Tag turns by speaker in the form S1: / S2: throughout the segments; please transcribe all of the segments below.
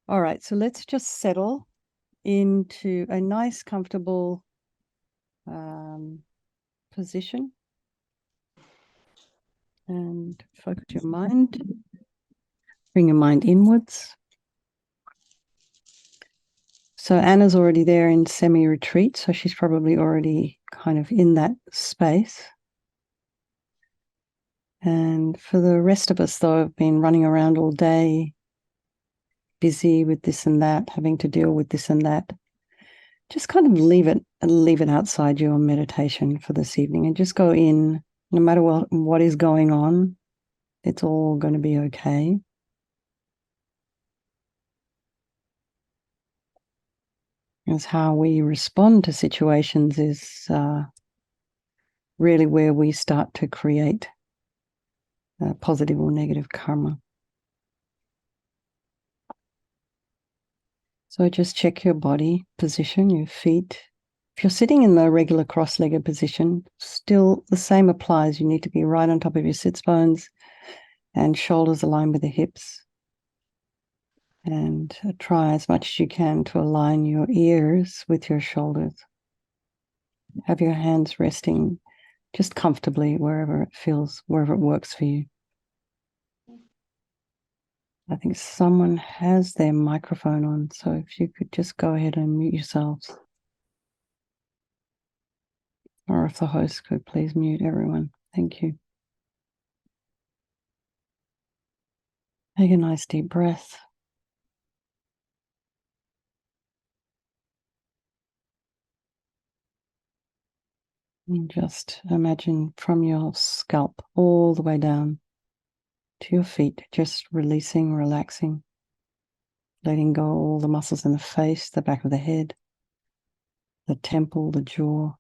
S1: All right, so let's just settle into a nice, comfortable position and focus your mind. Bring your mind inwards. So Anna's already there in semi-retreat, so she's probably already kind of in that space. And for the rest of us, though, I've been running around all day, busy with this and that, having to deal with this and that. Just kind of leave it outside your meditation for this evening and just go in. No matter what is going on, it's all going to be okay. Because how we respond to situations is really where we start to create positive or negative karma. So just check your body position, your feet. If you're sitting in the regular cross-legged position, still the same applies. You need to be right on top of your sits bones and shoulders aligned with the hips. And try as much as you can to align your ears with your shoulders. Have your hands resting just comfortably wherever it feels, wherever it works for you. I think someone has their microphone on, so if you could just go ahead and mute yourselves. Or if the host could please mute everyone. Thank you. Take a nice deep breath. And just imagine from your scalp all the way down to your feet, just releasing, relaxing, letting go all the muscles in the face, the back of the head, the temple, the jaw.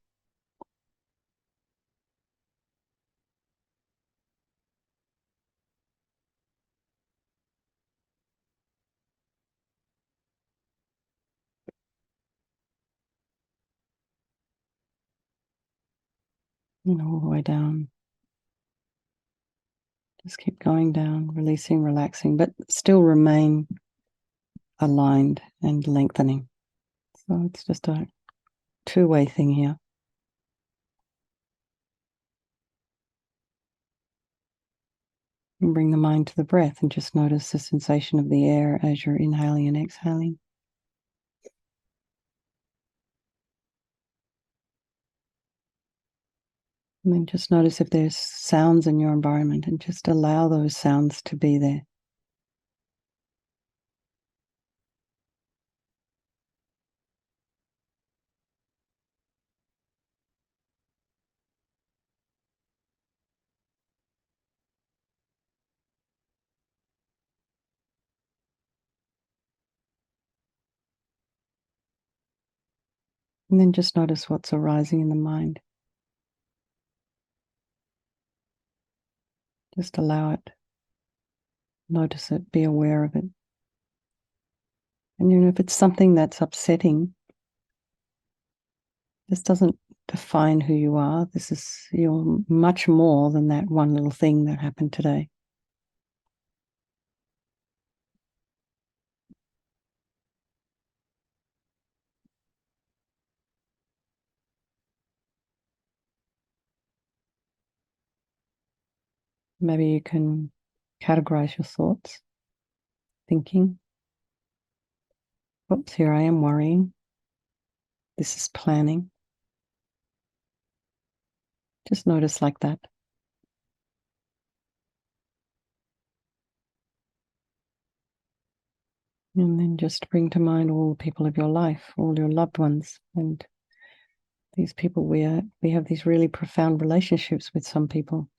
S1: And all the way down. Just keep going down, releasing, relaxing, but still remain aligned and lengthening. So it's just a two-way thing here. And bring the mind to the breath and just notice the sensation of the air as you're inhaling and exhaling. And then just notice if there's sounds in your environment and just allow those sounds to be there. And then just notice what's arising in the mind. Just allow it. Notice it, be aware of it. And if it's something that's upsetting, this doesn't define who you are. You're much more than that one little thing that happened today. Maybe you can categorize your thoughts, thinking. Oops, here I am worrying. This is planning. Just notice like that. And then just bring to mind all the people of your life, all your loved ones. And these people, we have these really profound relationships with some people.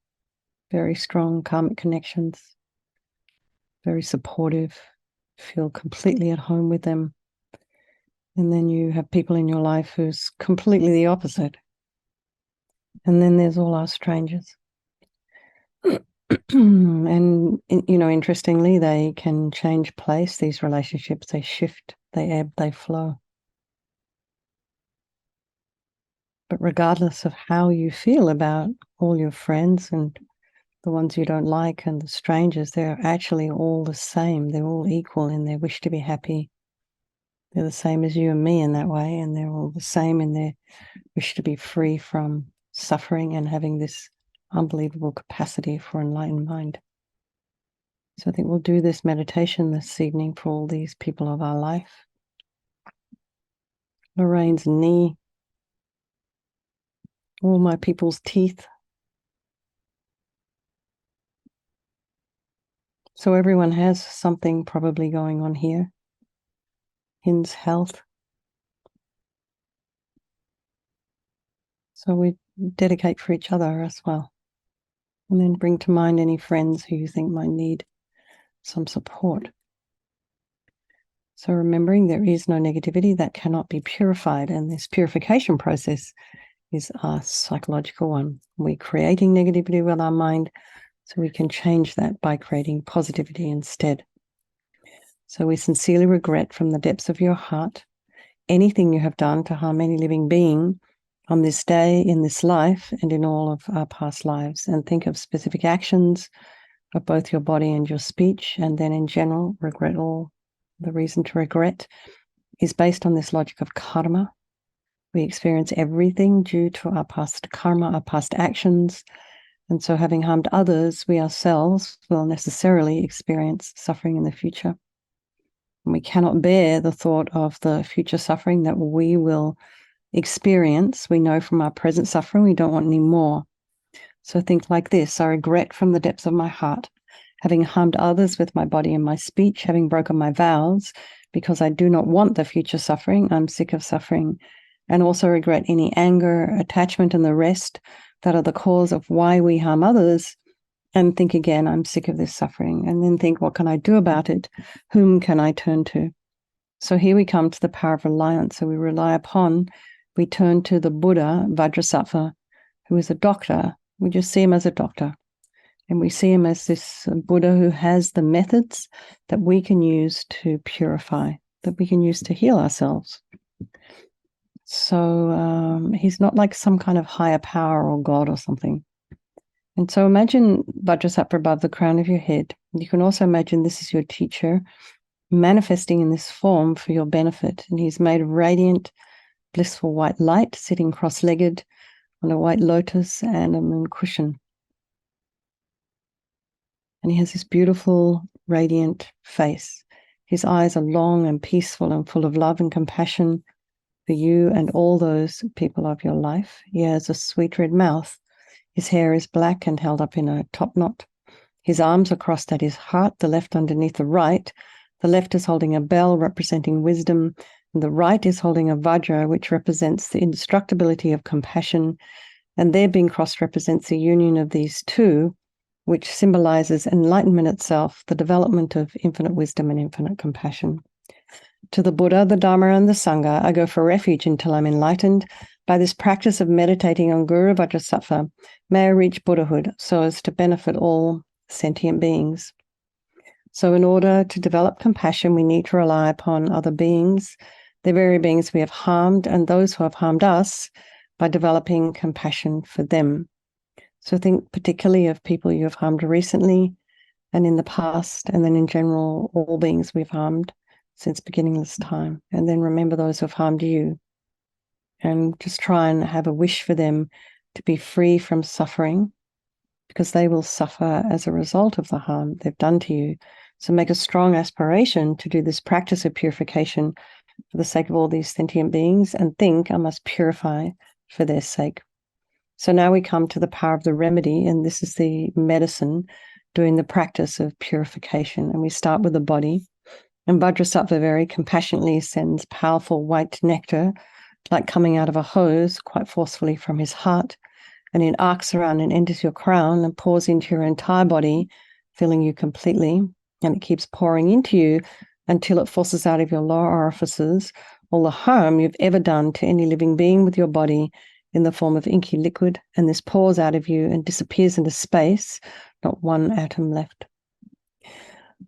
S1: Very strong karmic connections. Very supportive. Feel completely at home with them. And then you have people in your life who's completely the opposite. And then there's all our strangers. And, interestingly, they can change place, these relationships. They shift, they ebb, they flow. But regardless of how you feel about all your friends and the ones you don't like and the strangers, they're actually all the same. They're all equal in their wish to be happy. They're the same as you and me in that way, and they're all the same in their wish to be free from suffering and having this unbelievable capacity for enlightened mind. So I think we'll do this meditation this evening for all these people of our life. Lorraine's knee, all my people's teeth. So everyone has something probably going on here. Hin's health. So we dedicate for each other as well. And then bring to mind any friends who you think might need some support. So remembering there is no negativity that cannot be purified. And this purification process is a psychological one. We're creating negativity with our mind, so we can change that by creating positivity instead. So we sincerely regret from the depths of your heart anything you have done to harm any living being on this day, in this life, and in all of our past lives. And think of specific actions of both your body and your speech, and then in general, regret all. The reason to regret is based on this logic of karma. We experience everything due to our past karma, our past actions. And so having harmed others, we ourselves will necessarily experience suffering in the future. And we cannot bear the thought of the future suffering that we will experience. We know from our present suffering, we don't want any more. So think like this: I regret from the depths of my heart, having harmed others with my body and my speech, having broken my vows, because I do not want the future suffering. I'm sick of suffering. And also regret any anger, attachment, and the rest that are the cause of why we harm others. And think again, I'm sick of this suffering. And then think, what can I do about it? Whom can I turn to? So here we come to the power of reliance. So we turn to the Buddha, Vajrasattva, who is a doctor. We just see him as a doctor. And we see him as this Buddha who has the methods that we can use to purify, that we can use to heal ourselves. So he's not like some kind of higher power or God or something. And so imagine Vajrasattva above the crown of your head. You can also imagine this is your teacher manifesting in this form for your benefit. And he's made of radiant, blissful white light, sitting cross-legged on a white lotus and a moon cushion. And he has this beautiful, radiant face. His eyes are long and peaceful and full of love and compassion for you and all those people of your life. He has a sweet red mouth. His hair is black and held up in a top knot. His arms are crossed at his heart, the left underneath the right. The left is holding a bell representing wisdom, and the right is holding a vajra, which represents the indestructibility of compassion. And their being crossed represents the union of these two, which symbolizes enlightenment itself, the development of infinite wisdom and infinite compassion. To the Buddha, the Dharma, and the Sangha, I go for refuge until I'm enlightened. By this practice of meditating on Guru Vajrasattva, may I reach Buddhahood so as to benefit all sentient beings. So in order to develop compassion, we need to rely upon other beings, the very beings we have harmed, and those who have harmed us, by developing compassion for them. So think particularly of people you have harmed recently and in the past, and then in general, all beings we've harmed since beginningless time. And then remember those who have harmed you. And just try and have a wish for them to be free from suffering, because they will suffer as a result of the harm they've done to you. So make a strong aspiration to do this practice of purification for the sake of all these sentient beings, and think, I must purify for their sake. So now we come to the power of the remedy, and this is the medicine doing the practice of purification. And we start with the body. And Vajrasattva very compassionately sends powerful white nectar, like coming out of a hose, quite forcefully from his heart, and it arcs around and enters your crown and pours into your entire body, filling you completely. And it keeps pouring into you until it forces out of your lower orifices all the harm you've ever done to any living being with your body in the form of inky liquid. And this pours out of you and disappears into space, not one atom left.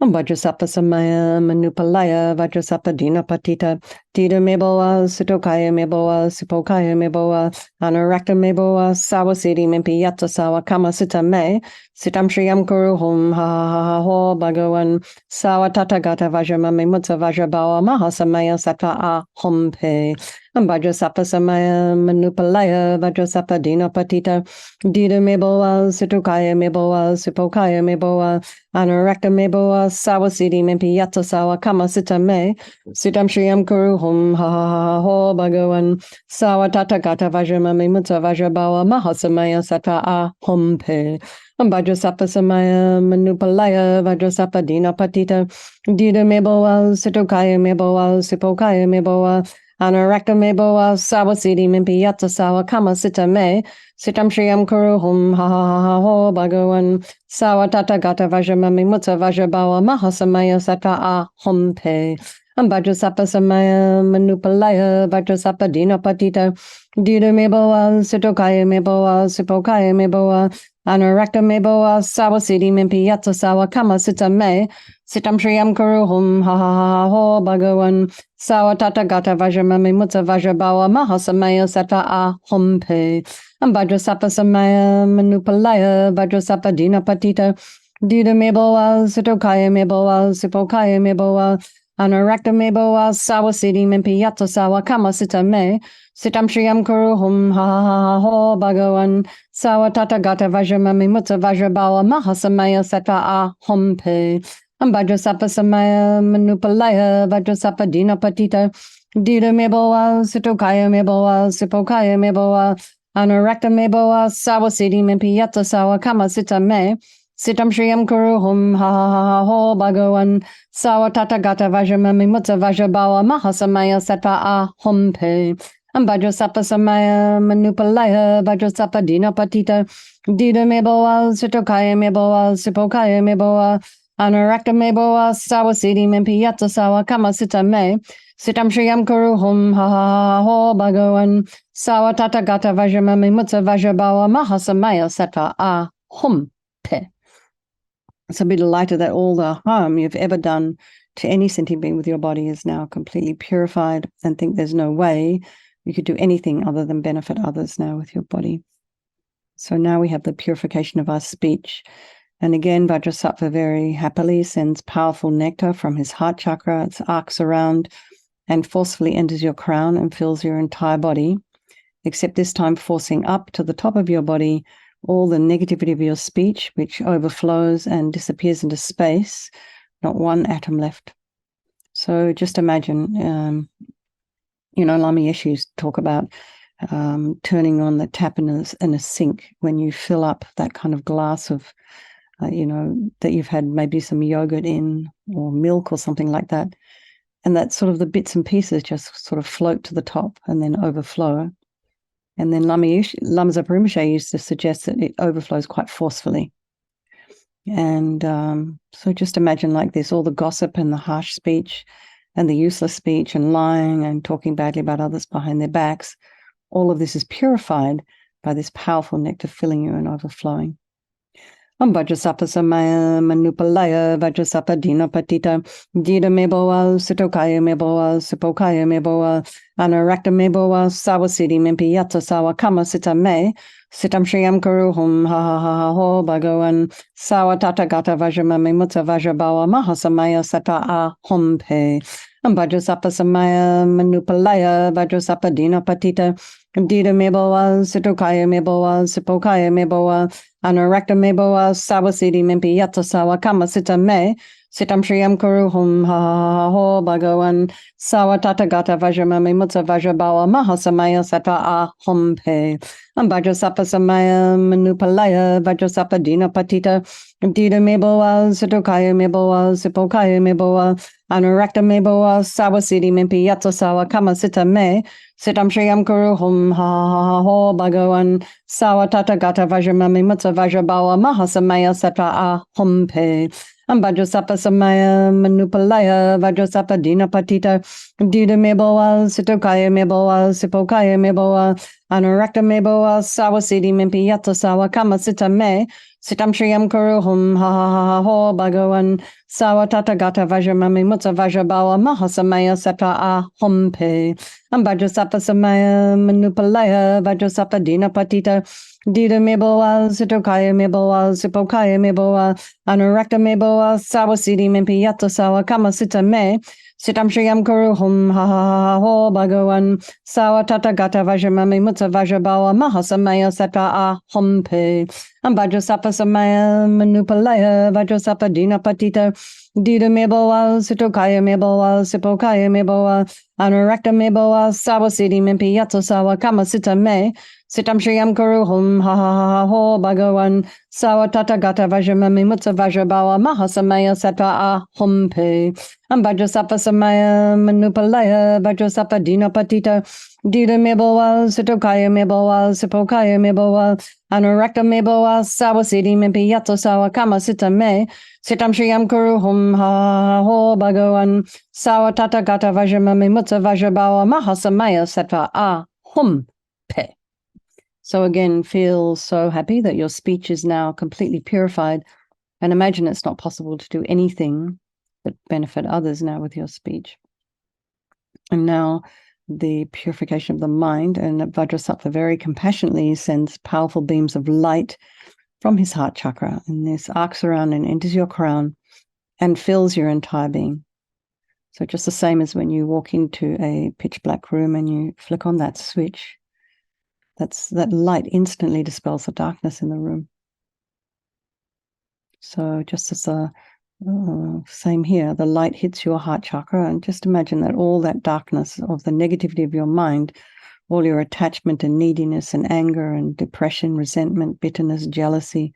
S1: Vajrasapa Samaya Manupalaya Vajrasapa Dina Patita Dida Meboa Sutokaya Meboa Supokaya Meboa Anarakta Meboa Sawasidi Mimpi Yata Sawa Kama Sita Me Sitam Shriyam Kuru Hum Ha Ha Ha Ho Bhagawan Sawa Tata Gata Vajramami Mutsa Vajrabawa Mahasamaya Sata A Hompe Vajrasapa Samaya Manupalaya Vajrasapa Dina Patita Dida Meboa Sutokaya Meboa Supokaya Meboa Anarakta Meboa Sawasidi Mimpi Yata Sawa Kama Sita Me Sitam Shriyam Kuru Hum Ha Ha Ha Ho Bhagawan Sawa Tata Gata Vajramami Mutsa Vajrabawa Mahasamaya Sata A Hompe Vajrasapa Samaya Manupalaya Vajrasapa Dina Patita Dida Meboa Sitokaya Meboa Sipokaya Meboa Anarakta Meboa Sawasidi Mimpi Yata Sawa Kama Sita Me Sitam Shriyam Kuru Hum Ha Ha Ha Ho Bhagawan Sawa Tata Gata Vajramami Mutsa Vajrabawa Mahasamaya Sata A Hompe Vajrasapa Samaya Manupalaya Vajrasapa Dina Patita Dida Meboa Sitokaya Meboa Sipokaya Meboa Anarakta Meboa Sawasidi Mimpi Yata Sawa Kama Sita Me Sitam Shriyam Kuru Hum Ha Ha Ha Ho Bhagawan Sawa Tata Gata Vajramami Mutsa Vajrabawa Mahasamaya Sata A Hompe Vajrasapa Samaya Manupalaya Vajrasapa Dina Patita Dida Meboa Sitokaya Meboa Sipokaya Meboa Anarakta Meboa Sawasidi Mimpi Yata Sawa Kama Sita Me Sitam Shriyam Kuru Hum Ha Ha Ha Ho Bhagawan Sawa Tata Gata Vajramami Mutsa Vajrabawa Mahasamaya Sata A Hompe Vajrasapa Samaya Manupalaya Vajrasapa Dina Patita Dida Meboa Sitokaya Meboa Sipokaya Meboa Anarakta Meboa Sawasidi Mimpi Yata Sawa Kama Sita Me Sitam Shriyam Kuru Hum Ha Ha Ha Ho Bhagawan Sawa Tata Gata Vajramami Mutsa Vajrabawa Mahasamaya Sata A Hompe Vajrasapa Samaya Manupalaya Vajrasapa Dina Patita Dida Meboa Sitokaya Meboa Sipokaya Meboa Anarakta Meboa Sawasidi Mimpi Yata Sawa Kama Sita Me Sitam Shriyam Kuru Hum Ha Ha Ha Ho Bhagawan Sawa Tata Gata Vajramami Mutsa Vajrabawa Mahasamaya Sata A Hompe. So be delighted that all the harm you've ever done to any sentient being with your body is now completely purified, and think there's no way you could do anything other than benefit others now with your body. So now we have the purification of our speech. And again, Vajrasattva very happily sends powerful nectar from his heart chakra. It arcs around and forcefully enters your crown and fills your entire body, except this time forcing up to the top of your body all the negativity of your speech, which overflows and disappears into space, not one atom left. So just imagine, Lama Yeshus talk about turning on the tap in a sink when you fill up that kind of glass of, that you've had maybe some yogurt in or milk or something like that. And that sort of the bits and pieces just sort of float to the top and then overflow. And then Lama Zopa Rinpoche used to suggest that it overflows quite forcefully. And so just imagine like this, all the gossip and the harsh speech and the useless speech and lying and talking badly about others behind their backs, all of this is purified by this powerful nectar filling you and overflowing. Vajrasapa Samaya Manupalaya Vajrasapa Dina Patita Dida Meboa Sitokaya Meboa Sipokaya Meboa Anarakta Meboa Sawasidi Mimpi Yata Sawa Kama Sita Me Sitam Shriyam Kuru Hum Ha Ha Ha Ho Bhagawan Sawa Tata Gata Vajramami Mutsa Vajrabawa Mahasamaya Sata A Hompe Vajrasapa Samaya Manupalaya Vajrasapa Dina Patita Dida Meboa Sitokaya Meboa Sipokaya Meboa Anarakta Meboa Sawasidi Mimpi Yata Sawa Kama Sita Me Sitam Shriyam Kuru Hum Ha Ha Ho Bhagawan Sawa Tata Gata Vajramami Mutsa Vajrabawa Mahasamaya Sata A Hompe Vajrasapa Samaya Manupalaya Vajrasapa Dina Patita Dida Meboa Sitokaya Meboa Sipokaya Meboa Anarakta Meboa Sawasidi Mimpi Yata Sawa Kama Sita Me Sitam Shriyam Kuru Hum Ha Ha Ho Bhagawan Sawa Tata Gata Vajramami Mutsa Vajrabawa Mahasamaya Sata A Hompe Vajrasapa Samaya Manupalaya Vajrasapa Dina Patita Dida Meboa Sitokaya Meboa Sipokaya Meboa Anurakta Meboa Sawasidi Mimpi Yata Sawa Kama Sita Me Sitam Shriyam Kuruhum Ha Ha Ha Ha Ho Bhagawan Sawa Tata Gata Vajramami Mutsa Vajrabawa Mahasamaya Sata A Humpe Vajrasapa Samaya Manupalaya Vajrasapa Dina Patita Dida Meboa Sitokaya Meboa Sipokaya Meboa Anurakta Meboa Sawasidi Mimpi Yata Sawa Kama Sita Me Sitam Shriyam Kuruhum Ha Ha Ha Ho Bhagawan Sawa Tata Gata Vajramami Mutsa Vajrabawa Mahasamaya Sata A Humpe Vajrasapa Samaya Manupalaya Vajrasapa Dina Patita Dida Meboa Sitokaya Meboa Sipokaya Meboa Anurakta Meboa Sawasidi Mimpi Yata Sawa Kama Sita Me Sitam Shriyam Kuruhum Ha Ha Ha Ho Bhagawan Sawa Tata Gata Vajramami Mutsa Vajrabawa Mahasamaya Sata A Humpe Vajrasapa Samaya Manupalaya Vajrasapa Dina Patita Dida Meboa Sitokaya Meboa Sipokaya Meboa Anurakta Meboa Sawasidi Mimpi Yata Sawa Kama Sita Me Sitam Shriyam Kuruhum Ha Ha Ho Bhagawan Sawa Tata Gata Vajramami Mutsa Vajrabawa Mahasamaya Sata A Humpe. So again, feel so happy that your speech is now completely purified, and imagine it's not possible to do anything but benefit others now with your speech. And now the purification of the mind, and Vajrasattva very compassionately sends powerful beams of light from his heart chakra, and this arcs around and enters your crown and fills your entire being. So just the same as when you walk into a pitch black room and you flick on that switch, that light instantly dispels the darkness in the room. So just as same here, the light hits your heart chakra, and just imagine that all that darkness of the negativity of your mind, all your attachment and neediness and anger and depression, resentment, bitterness, jealousy,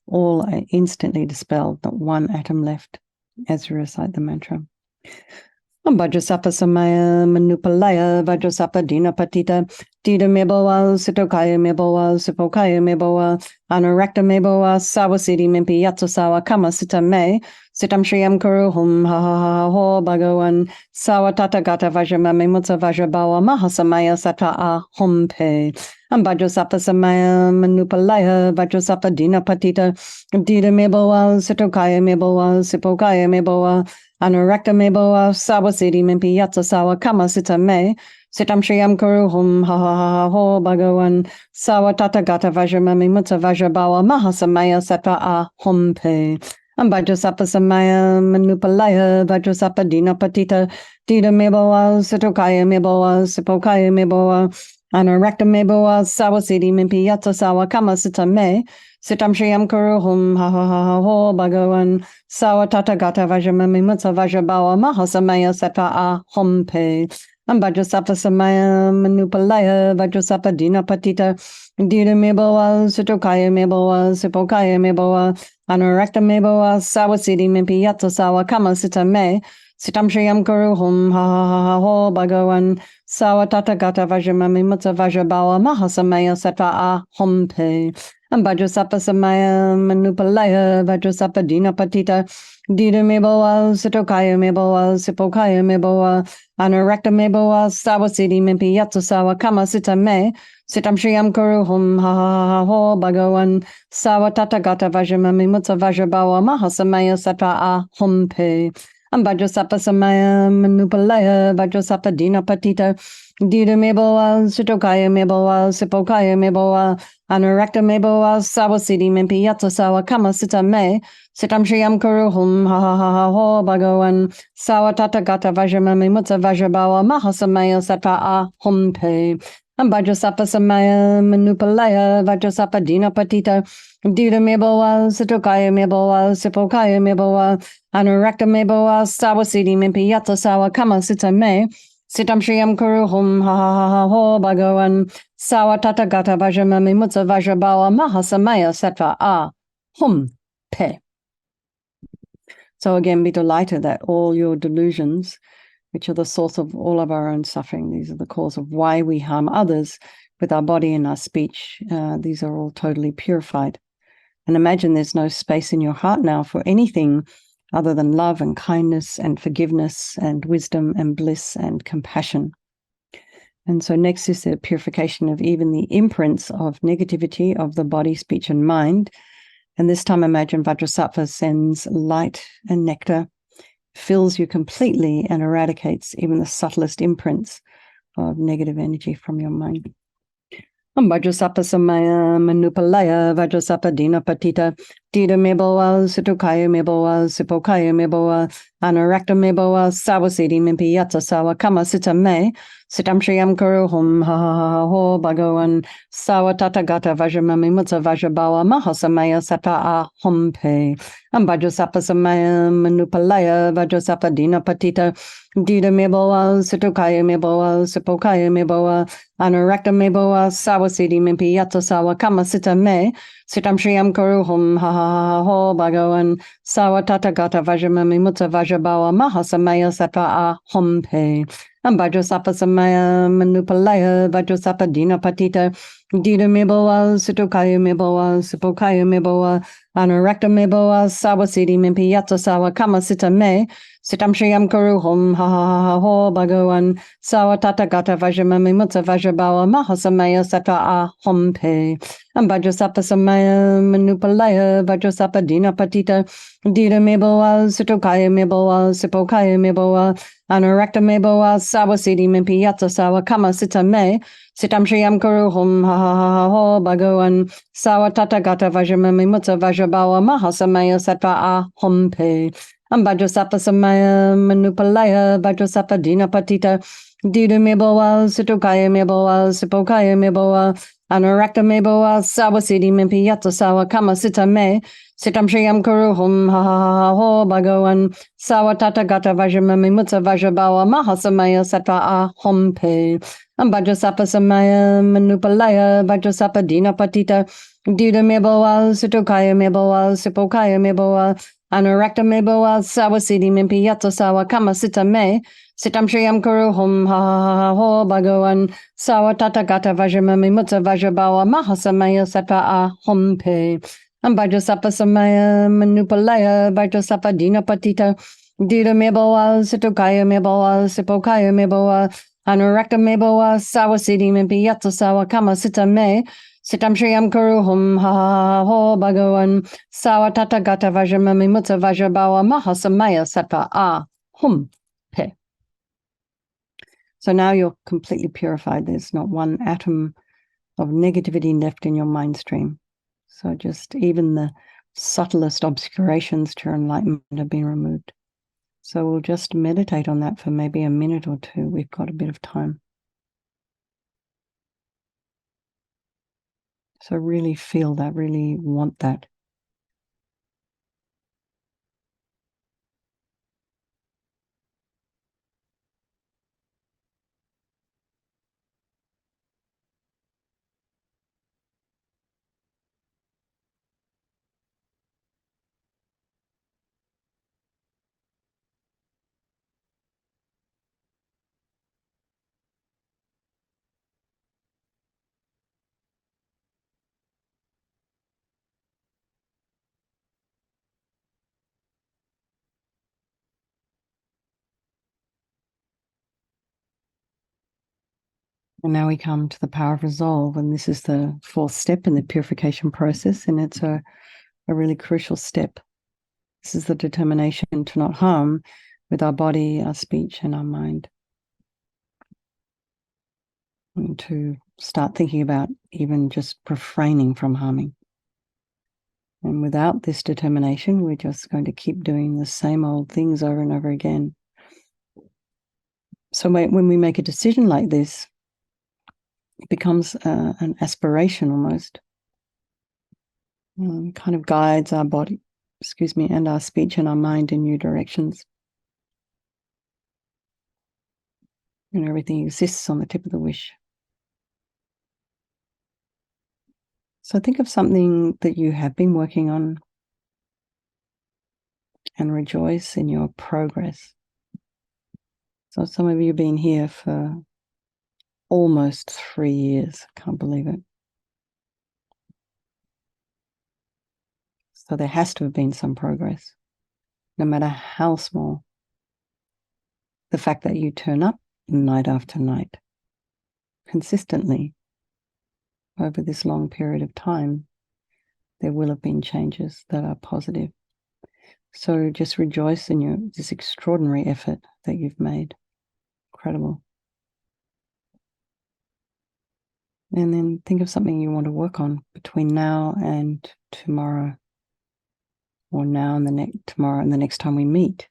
S1: all are instantly dispelled, not one atom left as you recite the mantra. Vajrasapa Samaya Manupalaya Vajrasapa Dina Patita Dida Meboa Sitokaya Meboa Sipokaya Meboa Anurakta Meboa Sawasidi Mimpi Yatsa Sawa Kama Sita Me Sitam Shriyam Kuruhum Ha Ha Ha Ho Bhagawan Sawa Tata Gata Vajramami Mutsa Vajrabawa Mahasamaya Sata A Humpe Vajrasapa Samaya Manupalaya Vajrasapa Dina Patita Dida Meboa Sitokaya Meboa Sipokaya Meboa Anurakta Meboa Sawasidi Mimpi Yatsa Sawa Kama Sita Me Sitam Shriyam Kuruhum Ha Ha Ha Ho Bhagawan Sawa Tata Gata Vajramami Mutsa Vajrabawa Mahasamaya Sata A Humpe Vajrasapa Samaya Manupalaya Vajrasapa Dina Patita Dida Meboa Sitokaya Meboa Sipokaya Meboa Anurakta Meboa Sawasidi Mimpi Yatsa Sawa Kama Sita Me Sitam Shriyam Kuruhum Ha Ha Ha Ho Bhagawan Sawa Tata Gata Vajramami Mutsa Vajrabawa Mahasamaya Sata A Humpe Vajrasapa Samaya Manupalaya Vajrasapa Dina Patita Dida Meboa Sitokaya Meboa Sipokaya Meboa Anurakta Meboa Sawasidi Mimpi Yatsa Sawa Kama Sita Me Sitam Shriyam Kuruhum Ha Ha Ha Ho Bhagawan Sawa Tata Gata Vajramami Mutsa Vajrabawa Mahasamaya Sata A Humpe Vajrasapa Samaya Manupalaya Vajrasapa Dina Patita Dida Meboa Sitokaya Meboa Sipokaya Meboa Anurakta Meboa Sawasidi Mimpi Yatsa Sawa Kama Sita Me Sitam Shriyam Kuruhum Ha Ha Ha Ho Bhagawan Sawa Tata Gata Vajramami Mutsa Vajrabawa Mahasamaya Sata A Humpe Vajrasapa Samaya Manupalaya Vajrasapa Dina Patita Dida Meboa Sitokaya Meboa Sipokaya Meboa Anurakta Meboa Sawasidi Mimpi Yatsa Sawa Kama Sita Me Sitam Shriyam Kuruhum Ha Ha Ha Ho Bhagawan Sawa Tata Gata Vajramami Mutsa Vajrabawa Mahasamaya Sata A Humpe Vajrasapa Samaya Manupalaya Vajrasapa Dina Patita Dida Meboa Sitokaya Meboa Sipokaya Meboa Anurakta Meboa Sawasidi Mimpi Yatsa Sawa Kama Sita Me Sitam Shriyam Kuruhum Ha Ha Ha Ho Bhagawan Sawa Tata Gata Vajramami Mutsa Vajrabawa Mahasamaya Sata A Humpe. So again, be delighted that all your delusions, which are the source of all of our own suffering, these are the cause of why we harm others with our body and our speech, these are all totally purified. And imagine there's no space in your heart now for anything other than love and kindness and forgiveness and wisdom and bliss and compassion. And so next is the purification of even the imprints of negativity of the body, speech, and mind. And this time imagine Vajrasattva sends light and nectar, fills you completely, and eradicates even the subtlest imprints of negative energy from your mind. Vajrasappa samaya manupalaya Vajrasappa dina patita Dida meboa situkaya meboa sipokaya meboa Anarakta meboa sawasidi mimpi yatsa sawa kama sita me Sitam Shriyam Kuru Hum Ha Ha Ha Ho Bhagavan Sawa Tata Gata Vajramami Mutsa Vajrabawa Mahasamaya Sata A Hum Pe Vajrasappa Samaya Manupalaya Vajrasappa Dina Patita Dida Meboa Situkaya Meboa Sipokaya Meboa Anarakta Meboa Sawasidi Mimpi Yatsa Sawa Kama Sita Me Sitam Shriyam Kuru Hum Ha Ha Ha Ho Bhagavan Sawa Tata Gata Vajramami Mutsa Vajrabawa Mahasamaya Sata A Hum Pe Vajrasappa samaya manupalaya Vajrasappa dina patita Dida meboa situkaya meboa sipokaya meboa Anarakta meboa sawasidi mimpi yatsa sawa kama sita me Sitam Shriyam Kuru Hum Ha Ha Ha Ho Bhagavan Sawa Tata Gata Vajramami Mutsa Vajrabawa Mahasamaya Sata A Hum Pe Vajrasappa samaya manupalaya Vajrasappa dina patita Dida meboa situkaya meboa sipokaya meboa Anarakta meboa sawasidi mimpi yatsa sawa kama sita me Sitam Shriyam Kuru Hum Ha Ha Ha Ho Bhagavan Sawa Tata Gata Vajramami Mutsa Vajrabawa Mahasamaya Sata A Hum Pe Vajrasappa samaya manupalaya Vajrasappa dina patita Dida meboa situkaya meboa sipokaya meboa Anarakta meboa sawasidi mimpi yatsa sawa kama sita me Sitam Shriyam Kuru Hum Ha Ha Ha Ho Bhagavan Sawa Tata Gata Vajramami Mutsa Vajrabawa Mahasamaya Sata A Hum Pe Vajrasappa samaya manupalaya Vajrasappa dina patita Dida meboa situkaya meboa sipokaya meboa Anarakta meboa sawasidi mimpi yatsa sawa kama sita me Sitam Shriyam Kuru Hum Ha Ha Ha Ho Bhagavan Sawa Tata Gata Vajramami Mutsa Vajrabawa Mahasamaya Sata A Hum Pe Vajrasappa samaya manupalaya Vajrasappa dina patita Dida meboa situkaya meboa sipokaya meboa Anarakta meboa sawasidi mimpi yatsa sawa kama sita me Sitam Shriyam Kuru Hum Ha Ha Ha Ho Bhagavan Sawa Tata Gata Vajramami Mutsa Vajrabawa Mahasamaya Sata A Hum Pe. So now you're completely purified. There's not one atom of negativity left in your mind stream. So just even the subtlest obscurations to your enlightenment have been removed. So we'll just meditate on that for maybe a minute or two. We've got a bit of time. So really feel that, really want that. And now we come to the power of resolve, and this is the fourth step in the purification process, and it's a really crucial step. This is the determination to not harm with our body, our speech, and our mind. And to start thinking about even just refraining from harming. And without this determination, we're just going to keep doing the same old things over and over again. So when we make a decision like this, it becomes an aspiration almost. Kind of guides our body, and our speech and our mind in new directions. And everything exists on the tip of the wish. So think of something that you have been working on and rejoice in your progress. So some of you have been here for almost 3 years. Can't believe it. So there has to have been some progress. no matter how small. The fact that you turn up night after night, consistently, over this long period of time, there will have been changes that are positive. So just rejoice in this extraordinary effort that you've made. Incredible. And then think of something you want to work on between now and tomorrow, or now and tomorrow and the next time we meet.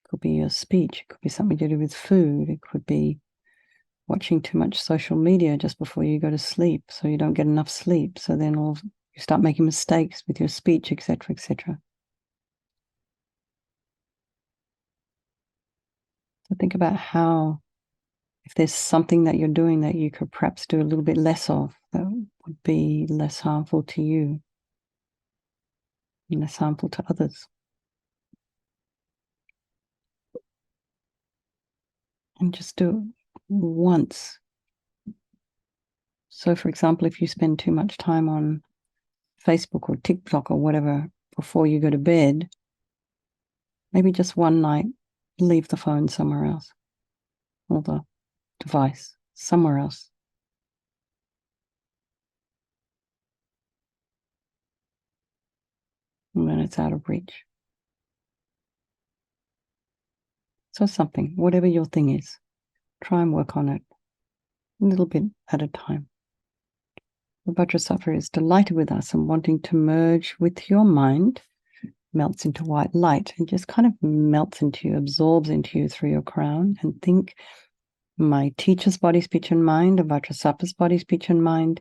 S1: It could be your speech. It could be something to do with food. It could be watching too much social media just before you go to sleep, so you don't get enough sleep. So then you start making mistakes with your speech, etc., etc. So think about how, if there's something that you're doing that you could perhaps do a little bit less of, that would be less harmful to you and less harmful to others. And just do it once. So, for example, if you spend too much time on Facebook or TikTok or whatever before you go to bed, maybe just one night, leave the phone somewhere else, or the device somewhere else. And then it's out of reach. So something, whatever your thing is, try and work on it a little bit at a time. The Vajrasattva is delighted with us and wanting to merge with your mind, melts into white light and just kind of melts into you, absorbs into you through your crown. And think, my teacher's body, speech, and mind, Vajrasattva's body, speech, and mind,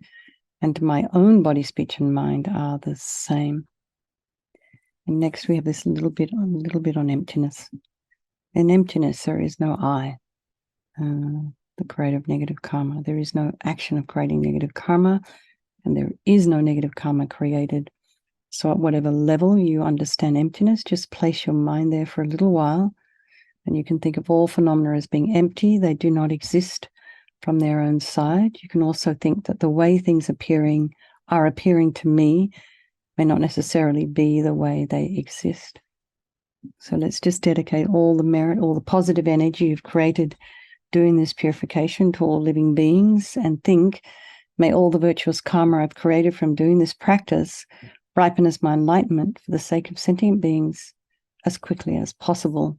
S1: and my own body, speech, and mind are the same. And next we have this little bit on emptiness. In emptiness, there is no I, the creative negative karma. There is no action of creating negative karma, and there is no negative karma created. So at whatever level you understand emptiness, just place your mind there for a little while, and you can think of all phenomena as being empty. They do not exist from their own side. You can also think that the way things are appearing to me may not necessarily be the way they exist. So let's just dedicate all the merit, all the positive energy you've created doing this purification to all living beings, and think, may all the virtuous karma I've created from doing this practice ripen as my enlightenment for the sake of sentient beings as quickly as possible.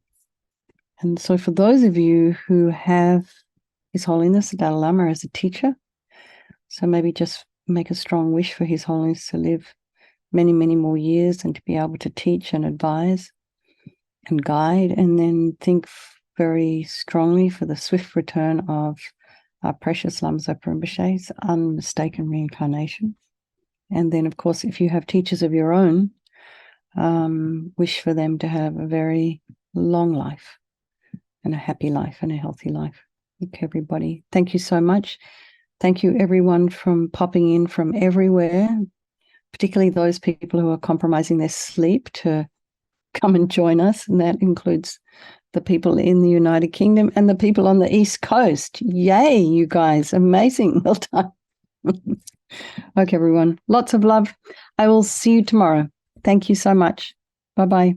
S1: And so for those of you who have His Holiness the Dalai Lama as a teacher, so maybe just make a strong wish for His Holiness to live many, many more years and to be able to teach and advise and guide, and then think very strongly for the swift return of our precious Lama Zopa Rinpoche's unmistaken reincarnation. And then, of course, if you have teachers of your own, wish for them to have a very long life and a happy life and a healthy life. Okay, everybody. Thank you so much. Thank you, everyone, from popping in from everywhere, particularly those people who are compromising their sleep to come and join us. And that includes the people in the United Kingdom and the people on the East Coast. Yay, you guys. Amazing. Well done. Okay, everyone. Lots of love. I will see you tomorrow. Thank you so much. Bye-bye.